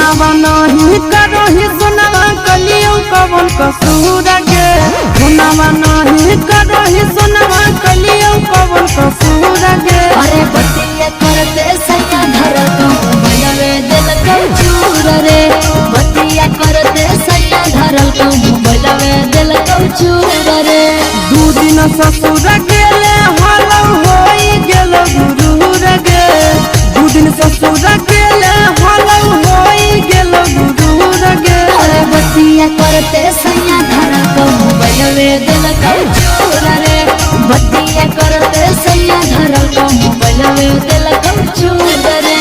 हुनावा नहीं करो ही सुनावा कलियो कवन कसूर गे। हुनावा नहीं करो ही सुनावा कलियो कवन कसूर गे। अरे बतिया करते सैया धरल कहूँ बनवे दिल को चूर रे। बतिया करते सैया धरल कहूँ बनवे दिल को चूर रे। दू दिन ससुर गेले हलो होई गेल गुरूर गे। दू दिन ससुर गेले हलो होई गेल गुरूर गे। अरे बतिया करते सैया धरल कहूँ बनवे दिल को चूर रे। बतिया करते सैया धरल कहूँ बनवे दिल को चूर रे।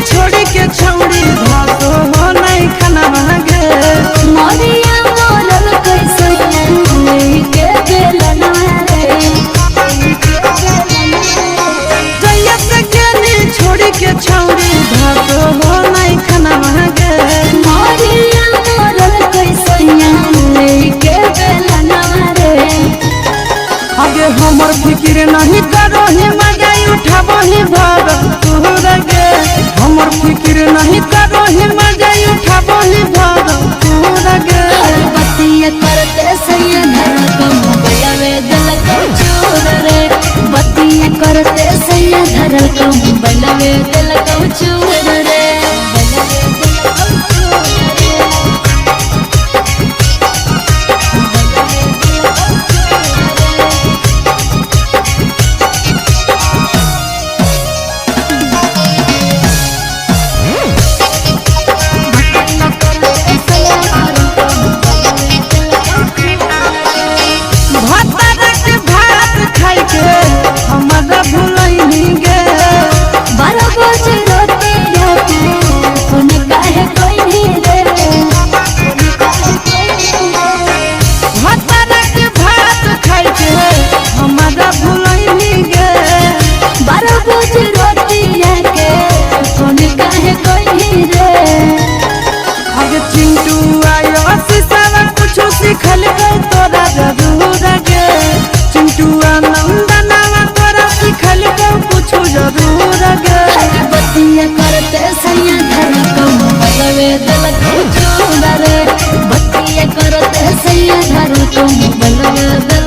छोड़ी के छौड़ी भातो हो नहीं खाना मांगे। मोरिया मोरल कैसे लेके बेलना रे। जैया से गेली छोड़ी के छौड़ी भातो हो नहीं खाना मांगे। मोरिया मोरल कैसे लेके बेलना रे। आगे हमर फिक्र नहीं करो ही मजा उठाबो ही भर तोहर गे। हमर फिक्र नहीं करो ही मजा उठाबो ही भर तोहर गे। बतिया करते सैया धरल कहूँ बनवे दिल को चूर रे। बतिया करते सैया धरल कहूँ बनवे दिल को चूर रे। चिंटू आयो सिसावा कुछ सिखल तोरा जरूर गे। चिंटू नंदनवा तोरा सिखल कुछ जरूर गे। बतिया करते सैया धरल कहूँ बनवे दिल को चूर रे। बतिया करते सैया धरल कहूँ बनवे दिल